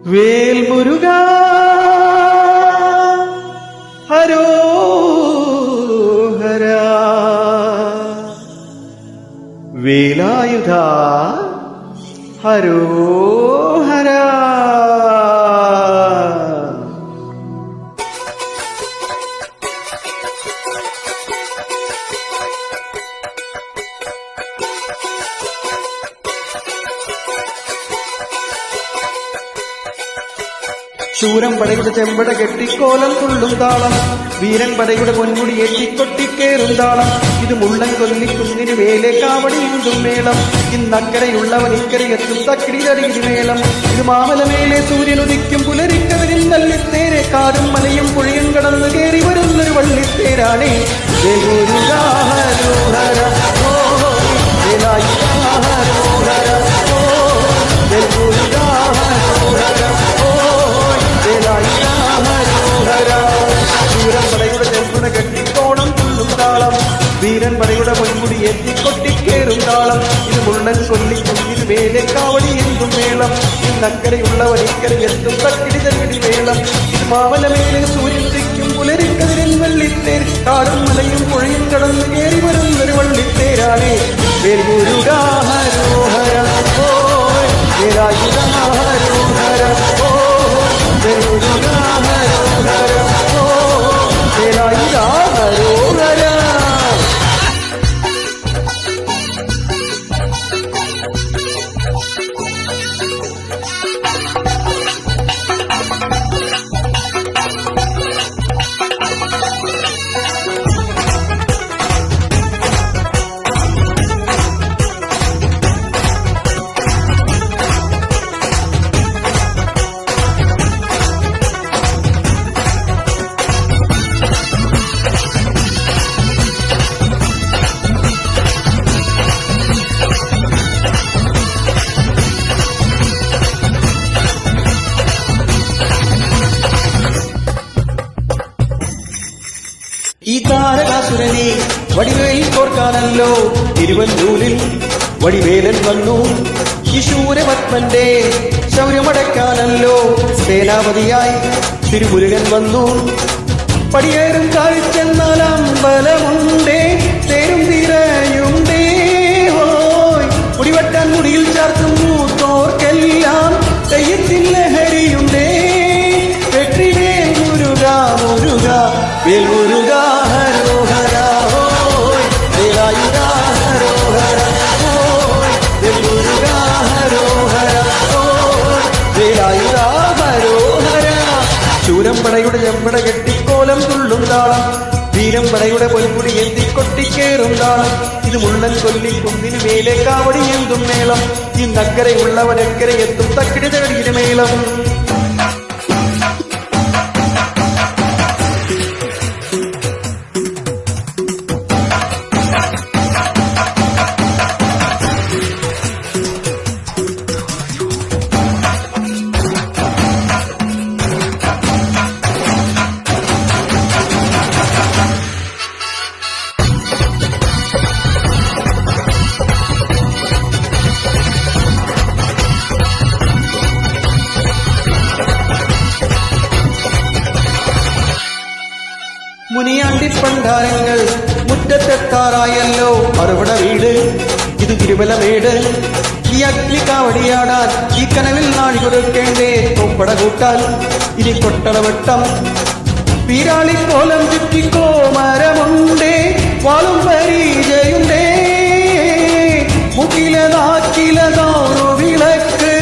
വേൽ മുരുകാ ഹരോഹരാ വേലായുധാ ഹരോഹരാ. ശൂരം പടയുടെ ചെമ്പട കെട്ടിക്കോലം തുള്ളും താളം, വീരൻ പടയുടെ പൊന്മുടി ഏറ്റിക്കൊട്ടിക്കേറും താളം. ഇത് മുള്ളൻ കൊല്ലിക്കുന്നിന് മേലെ കാവടിയുണ്ടും മേളം. ഇന്നക്കരയുള്ളവൻ ഇക്കരയെത്തും തക്കിടിതടിയിടി മേളം. ഇത് മാമലമേലെ സൂര്യനുദിക്കും പുലരിക്കതിരിൽ നല്ലിത്തേരെ കാടും മലയും പുഴയും കടന്നു കയറി വരുന്നൊരു വള്ളിത്തേരാണേ. ശൂരപ്പടയുടെ ചെമ്പുട കെട്ടിക്കോണം തുള്ളും താളം, വീരൻ പടയുടെ പൊന്മുടി ഏറ്റിക്കൊട്ടിക്കേറും താളം. ഇത് മുള്ളൻ കൊല്ലിക്കുന്നിന് മേലെ കാവടി എന്തും മേളം. ഇന്നക്കരയുള്ളവൻ ഇക്കരയെത്തും തക്കിടി തകിടി മേളം. ഇത് മാമലമേലെ സൂര്യനുദിക്കും പുലരിക്കതിരിൽ വള്ളിത്തേർ കാടും മലയും പുഴയും കടന്നു കയറി വരുന്നൊരു വള്ളിത്തേരാണേ. വേൽമുരുകാ ഹരോഹര ഓയ് വേലായുധാ ഹരോഹര ഓയ് വേൽമുരുകാ ഹരോഹര ഓയ് വേലായുധാ ഹരോഹര. ഈ താരകാസുരനെ വടിവേൽ കോർക്കാനല്ലോ തിരുവല്ലൂരിൽ വടിവേലൻ വന്നു. ഈ ശൂരപത്മന്റെ ശൗര്യമടക്കാനല്ലോ സേനാപതിയായി തിരുമുരുകൻ വന്നു. പടിയേറും കാഴ്ചെന്നാൽ അമ്പലമുണ്ടേ, തേരും തീരയുണ്ടേ. ഹോയ് മുടിവെട്ടാൻ മുടിയിൽ ചാർത്തും മൂത്തോർക്കെല്ലാം തെയ്യത്തിൽ ലഹരിയുണ്ടേ. വെற்றிവേൽ മുരുകാ മുരുകാ വേൽമുരുകാ ഹരോഹരാ ഓയ് വേലായുധാ ഹരോഹര ഓയ് വേൽമുരുകാ ഹരോഹര ഓയ് വേലായുധാ ഹരോഹര. ശൂരം പടയുടെ ചെമ്പട കെട്ടിക്കോലം തുള്ളും താളം, വീരം പടയുടെ പൊൻകുടി ഏന്തിക്കൊട്ടിക്കേറും താളം. ഇത് മുള്ളൻ കൊല്ലിക്കുന്നിന് മേലെ കാവടി എന്തും മേളം. ഇന്നക്കരയുള്ളവനക്കരയെത്തും തക്കിടി തകിടി മേളം. മുനിയാണ്ടിപ്പണ്ടാരങ്ങൾ മുറ്റത്തെത്താറായല്ലോ അറുപട വീട്. ഇത് തിരുവലമേട്. ഈ അഗ്നി കാവടിയാടാൻ ഈ കനവിൽ നാഴി കൊടുക്കേണ്ടേ കൊപ്പട കൂട്ടാൻ. ഇനി കൊട്ടടവട്ടം പീരാളിക്കോലം ചുറ്റിക്കോ മരമുണ്ടേ, വാളും പരിചയുണ്ടേ. മുക്കിലതാക്കിലതാറു വിളക്ക്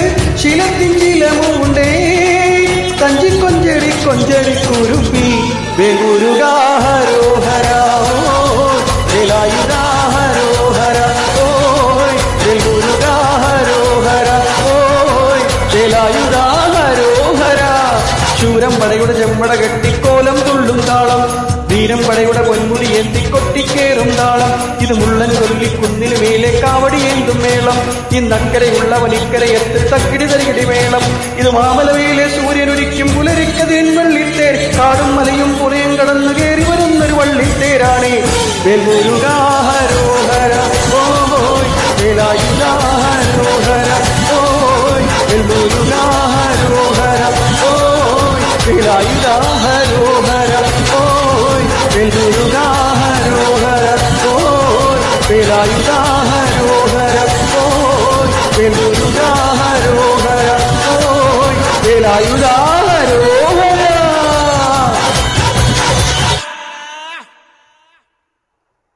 ശിലത്തിൻ ചിലമുണ്ടേ. കഞ്ചി കൊഞ്ചടി കൊഞ്ചടി കുരുപ്പി വേൽമുരുകാ ഹരോഹരാ ഓയ് വേലായുധാ ഹരോഹര ഓയ് വേൽമുരുകാ ഹരോഹര ഓയ് വേലായുധാ ഹരോഹര. ശൂരം പടയുടെ ചെമ്പട കെട്ടിക്കോലം തുള്ളും താളം, വീരം പടയുടെ പൊന്മുടി ഏന്തിക്കൊട്ടിക്കേറും താളം. ഇത് മുള്ളൻ കൊല്ലിക്കുന്നിന് മേലെ കാവടി എന്തും മേളം. ഇന്നക്കരയുള്ളവൻ ഇക്കരയെത്ത് തക്കിടി തരികിടി മേളം. ഇത് മാമലമേലെ സൂര്യനുദിക്കും പുലരിക്കതിരിൻ വള്ളിത്തേർ കാടും മലയും പുഴയും കടന്നു കയറി വരുന്നൊരു വള്ളിത്തേരാണേ. വേൽമുരുകാ ഹരോഹര ഓയ് വേലായുധാ ഹരോഹര ഓയ് വേൽമുരുകാ ഹരോഹര വേലായുധാഹരോഹര ഓയ് വെല്ലുരുകാഹരോഹര ഓയ് വേലായുധാഹരോഹര ഓയ് വെല്ലുരുകാഹരോഹര ഓയ് വേലായുധ